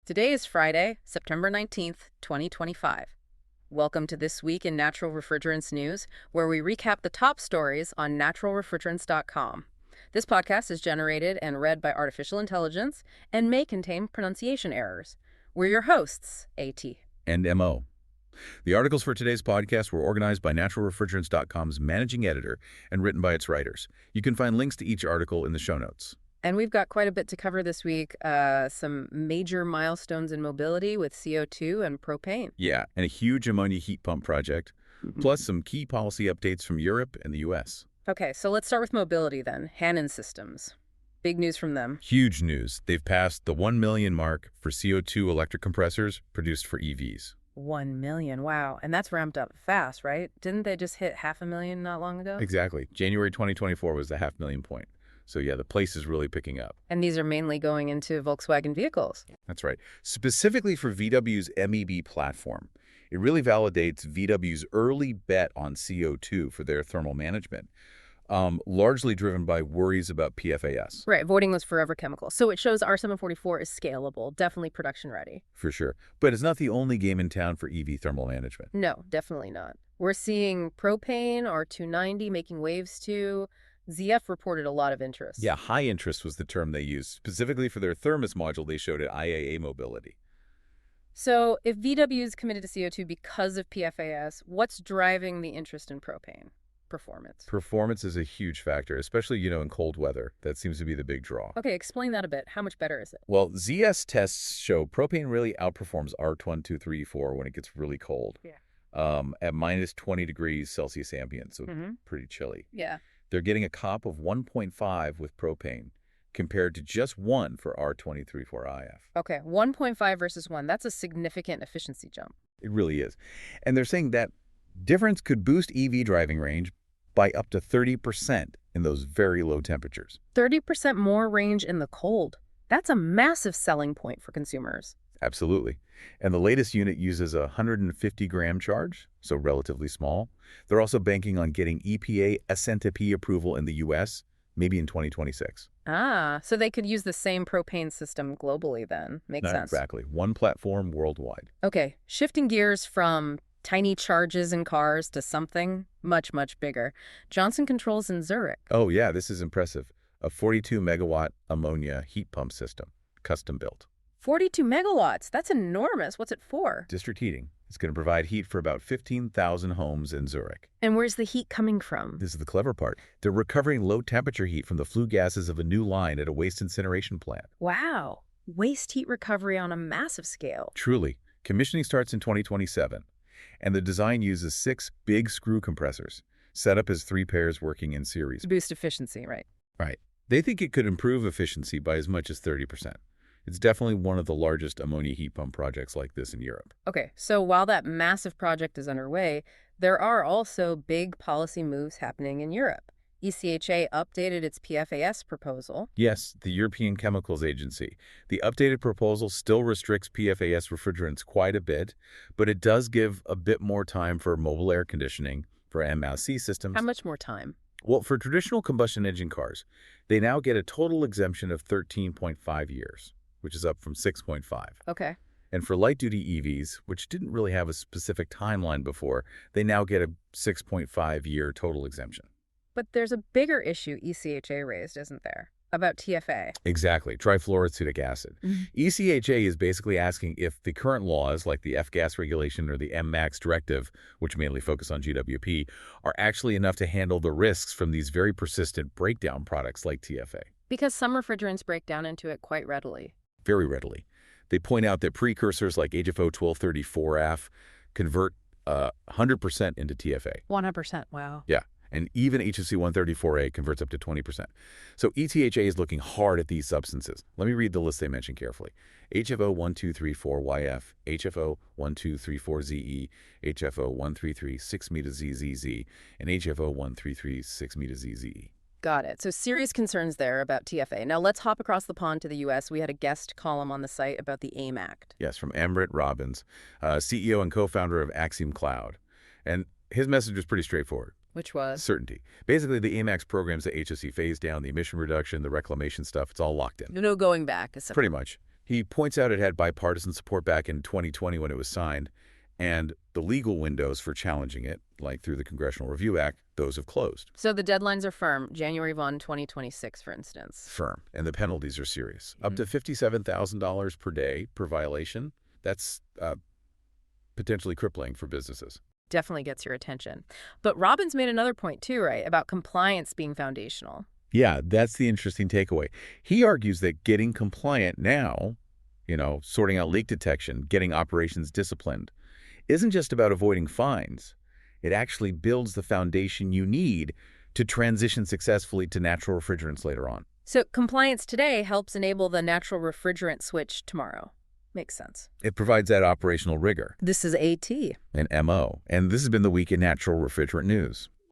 Today is Friday, September 19th, 2025. Welcome to This Week in Natural Refrigerants News, where we recap the top stories on naturalrefrigerants.com. This podcast is generated and read by artificial intelligence and may contain pronunciation errors. We're your hosts, AT. And MO. The articles for today's podcast were organized by naturalrefrigerants.com's managing editor and written by its writers. You can find links to each article in the show notes. And we've got quite a bit to cover this week. Some major milestones in mobility with CO2 and propane. Yeah, and a huge ammonia heat pump project, plus some key policy updates from Europe and the U.S. Okay, so let's start with mobility then. Hannon Systems. Big news from them. Huge news. They've passed the 1 million mark for CO2 electric compressors produced for EVs. 1 million, wow. And that's ramped up fast, right? Didn't they just hit 500,000 not long ago? Exactly. January 2024 was the 500,000 point. So yeah, the pace is really picking up. And these are mainly going into Volkswagen vehicles. That's right. Specifically for VW's MEB platform. It really validates VW's early bet on CO2 for their thermal management, largely driven by worries about PFAS. Right, avoiding those forever chemicals. So it shows R744 is scalable, definitely production ready. For sure. But it's not the only game in town for EV thermal management. No, definitely not. We're seeing propane, R290 making waves too. ZF reported a lot of interest. Yeah, high interest was the term they used, specifically for their thermos module they showed at IAA Mobility. So if VW is committed to CO2 because of PFAS, what's driving the interest in propane? Performance. Performance is a huge factor, especially, in cold weather. That seems to be the big draw. Okay, explain that a bit. How much better is it? Well, ZS tests show propane really outperforms R12334 when it gets really cold. Yeah. At minus 20 degrees Celsius ambient, so pretty chilly. Yeah. They're getting a COP of 1.5 with propane, compared to just 1 for R234IF. Okay, 1.5 versus 1. That's a significant efficiency jump. It really is. And they're saying that difference could boost EV driving range by up to 30% in those very low temperatures. 30% more range in the cold. That's a massive selling point for consumers. Absolutely. And the latest unit uses a 150-gram charge, so relatively small. They're also banking on getting EPA SNTP approval in the U.S., maybe in 2026. Ah, so they could use the same propane system globally then. Makes sense. Exactly. One platform worldwide. Okay, shifting gears from tiny charges in cars to something much, much bigger. Johnson Controls in Zurich. Oh, yeah, this is impressive. A 42-megawatt ammonia heat pump system, custom built. 42 megawatts. That's enormous. What's it for? District heating. It's going to provide heat for about 15,000 homes in Zurich. And where's the heat coming from? This is the clever part. They're recovering low-temperature heat from the flue gases of a new line at a waste incineration plant. Wow. Waste heat recovery on a massive scale. Truly. Commissioning starts in 2027. And the design uses 6 big screw compressors, set up as 3 pairs working in series. To boost efficiency, right? Right. They think it could improve efficiency by as much as 30%. It's definitely one of the largest ammonia heat pump projects like this in Europe. Okay, so while that massive project is underway, there are also big policy moves happening in Europe. ECHA updated its PFAS proposal. Yes, the European Chemicals Agency. The updated proposal still restricts PFAS refrigerants quite a bit, but it does give a bit more time for mobile air conditioning, for MLC systems. How much more time? Well, for traditional combustion engine cars, they now get a total exemption of 13.5 years. Which is up from 6.5. Okay. And for light-duty EVs, which didn't really have a specific timeline before, they now get a 6.5-year total exemption. But there's a bigger issue ECHA raised, isn't there? About TFA. Exactly, trifluoroacetic acid. ECHA is basically asking if the current laws, like the F-gas regulation or the MMAX directive, which mainly focus on GWP, are actually enough to handle the risks from these very persistent breakdown products like TFA. Because some refrigerants break down into it quite readily. Very readily. They point out that precursors like HFO 1234F convert 100% into TFA. 100%, wow. Yeah, and even HFC 134A converts up to 20%. So ETHA is looking hard at these substances. Let me read the list they mentioned carefully. HFO 1234YF, HFO 1234ZE, HFO 1336MZZZ, and HFO 1336MZZE. Got it. So serious concerns there about TFA. Now let's hop across the pond to the U.S. We had a guest column on the site about the AIM Act. Yes, from Amrit Robbins, CEO and co-founder of Axiom Cloud. And his message was pretty straightforward. Which was? Certainty. Basically, the AIM Act programs the HFC phase down, the emission reduction, the reclamation stuff, it's all locked in. No going back. Pretty much. He points out it had bipartisan support back in 2020 when it was signed, and the legal windows for challenging it, like through the Congressional Review Act, those have closed. So the deadlines are firm, January 1, 2026, for instance. Firm. And the penalties are serious. Up to $57,000 per day per violation. That's potentially crippling for businesses. Definitely gets your attention. But Robbins made another point too, right, about compliance being foundational. Yeah, that's the interesting takeaway. He argues that getting compliant now, sorting out leak detection, getting operations disciplined, isn't just about avoiding fines. It actually builds the foundation you need to transition successfully to natural refrigerants later on. So compliance today helps enable the natural refrigerant switch tomorrow. Makes sense. It provides that operational rigor. This is AT. And MO. And this has been the Week in Natural Refrigerant News.